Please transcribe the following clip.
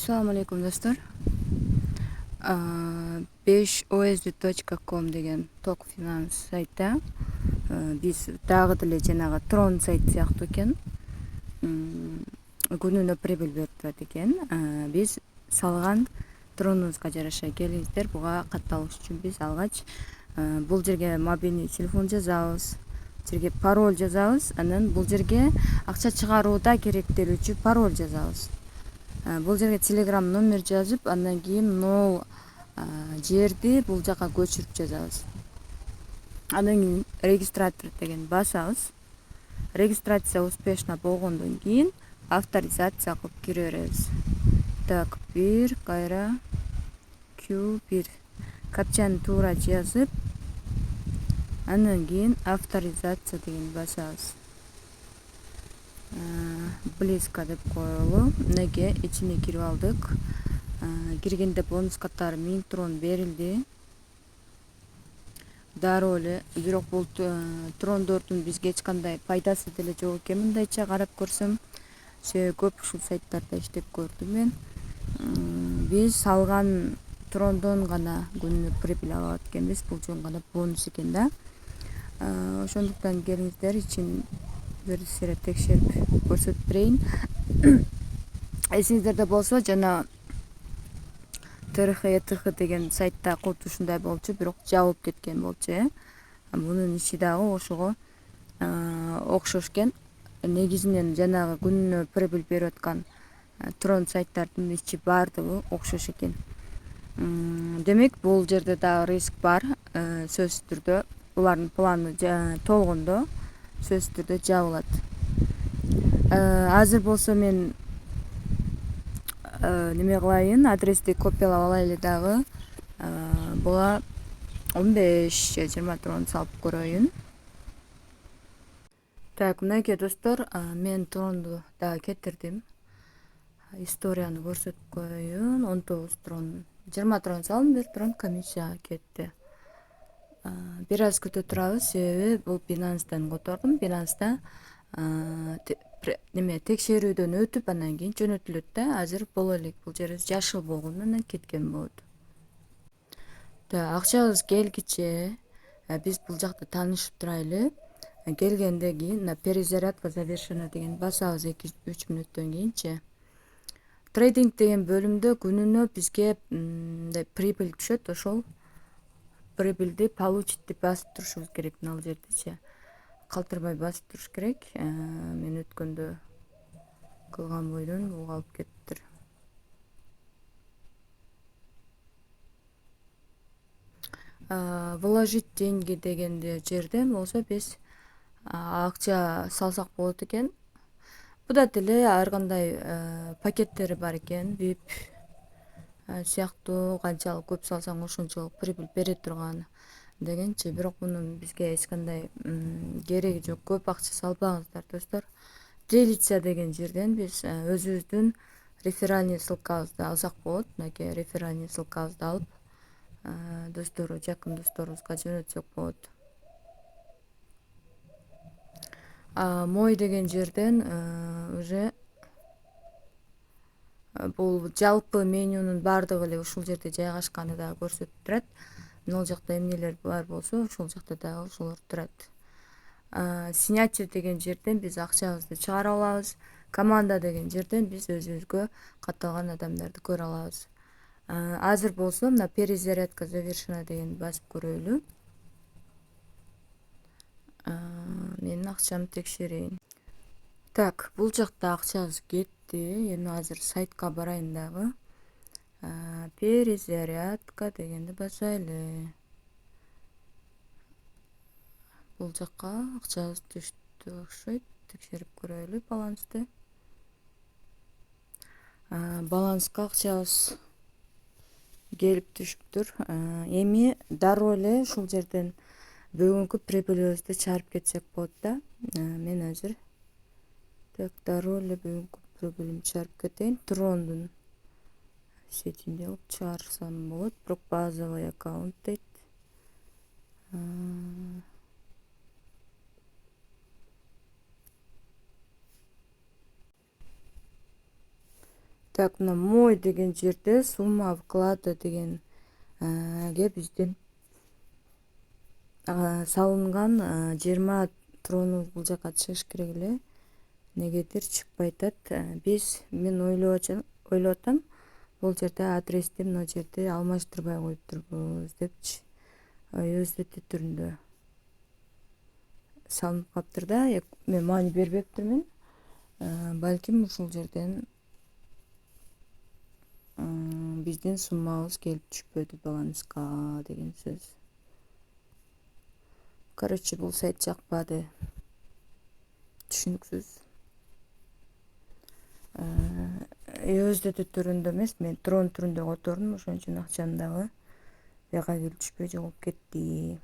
Assalomu alaykum do'stlar. 5osd.com degan tok finans saytda biz dagы деле жанагы Tron сайт сыяктуу экен. Күнүнө прибыль берип турат экен. Биз салган Тронубузга жараша келиңиздер. Буга катталыш үчүн биз алгач бул жерге мобильный телефон жазабыз. Жерге пароль жазабыз. Анан бул жерге акча чыгарууда керектелүүчү пароль жазабыз. Бул жерге телеграм номер жазып, андан кийин нол жерди бул жака көчүрүп жазабыз. Андан кийин регистратор деген басабыз. Регистрация успешно болгондон кийин авторизация кылып кире беребиз. Так, 1 кайра Q1 капчаны туура жазып, андан кийин авторизация деген басабыз. Близко деп коелу. Неге ичине кирип алдык. Киргенде бонус каттары 1000 трон берилди. Дароо эле, бирок бул трондордун бизге эч кандай пайдасы деле жок экен, мындайча карап көрсөм. Себеби көп ушул сайттарда иштеп көрдүм мен. Биз салган трондон гана күнүнө прибыль алат экенбиз. Бул жөн гана бонус экен да. Ошондуктан келиңиздер, ичин бир сире текшерип көрсөтүп берейин. Эсиңиздерде болсо, жана ТРХ деген сайтта кудуру ушундай болчу, бирок жабылып кеткен болчу. Мунун ичи дагы ошого окшош экен. Негизинен жанагы күнүнө прибыль берип аткан Трон сайттардын ичи баардыгы окшош экен. Демек, бул жерде дагы риск бар. Сөзсүз түрдө булардын планы толгондо сөзсүз түрдө жабылат. Азыр болсо мен неме кылайын, адрести копиялап алайлы дагы. Буга 15 же 20 трон салып көрөйүн. Так, мынакей достор, мен тронду дагы кетирдим. Историяны көрсөтүп коеюн. 19 трон, 20 трон салдым, 1 трон комиссия кетти. Бир аз күтө турабыз, себеби бул Binance'дан котордум. Binance'да неме текшерүүдөн өтүп, андан кийин жөнөтүлөт да. Азыр боло элек, бул жери жашыл болгондон кеткен болот. Акчабыз келгиче биз бул жакта таанышып турайлы. Келгенден кийин перезарядка завершена деген басабыз 2-3 мүнөттөн кийинчи. Трейдинг деген бөлүмдө күнүнө бизге прибыль түшөт, ошол прибыльди получить деп басып турушубуз керек мына жердечи. Калтырбай басып туруш керек. Мен өткөндө кылган бойдон бул калып кетиптир. Вложить деньги дегенде жерден болсо биз акча салсак болот экен. Буда деле ар кандай пакеттери бар экен. VIP сыяктуу, канчалык көп салсаң ошончолук прибыль бере турган дегенчи. Бирок мунун бизге эч кандай кереги жок. Көп акча салбаңыздар достор. Делиться деген жерден биз өзүбүздүн реферальный ссылкабызды алсак болот. Мынакей реферальный ссылкабызды алып жакын досторубузга жөнөтсөк болот. Мой деген жерден уже бул жалпы менюнун баардыгы эле ушул жерде жайгашканы дагы көрсөтүп турат. Мына жакта эмнелер бар болсо, ошол жакта дагы ошолор турат. Снятие деген жерден биз акчабызды чыгара алабыз. Команда деген жерден биз өзүбүзгө катталган адамдарды көрө алабыз. Азыр болсо мына перезарядка завершена деген басып көрөлү. Менин акчамды текшерейин. Так, бул жакта акчабыз кетти. Эми азыр сайтка барайын дагы. Перезарядка дегенди басайлы. Бул жакка акчабыз түштү окшойт. Текшерип көрөлү балансты. Баланска акчабыз келип түшүптүр. Эми дароо эле ушул жерден бүгүнкү прибылыбызды чыгарып кетсек болот да. Мен азыр дароо эле бүгүнкү прибылимди чыгарып кетейин. Трондун сетинде кылып чыгарсам болот. Бирок базовый аккаунт дейт. Так, мына мой деген жерде сумма вклада деген биздин салынган 20 тронубуз бул жака чыгыш керек эле. Негедир чыкпай атат. Мен ойлоп атам, бул жерде адрести мына жерде алмаштырбай коюптурбуз депчи. USDT түрүндө салынып калыптыр да. Мен маани бербептирмин. Балким ушул жерден биздин суммабыз келип түшпөдү баланска деген сөз. Короче, бул сайт жакпады. Түшүнүксүз. USDT түрүндө эмес, мен трон түрүндө котордум, ошон үчүн акчам дагы бияка келип түшпөй жоголуп кетти.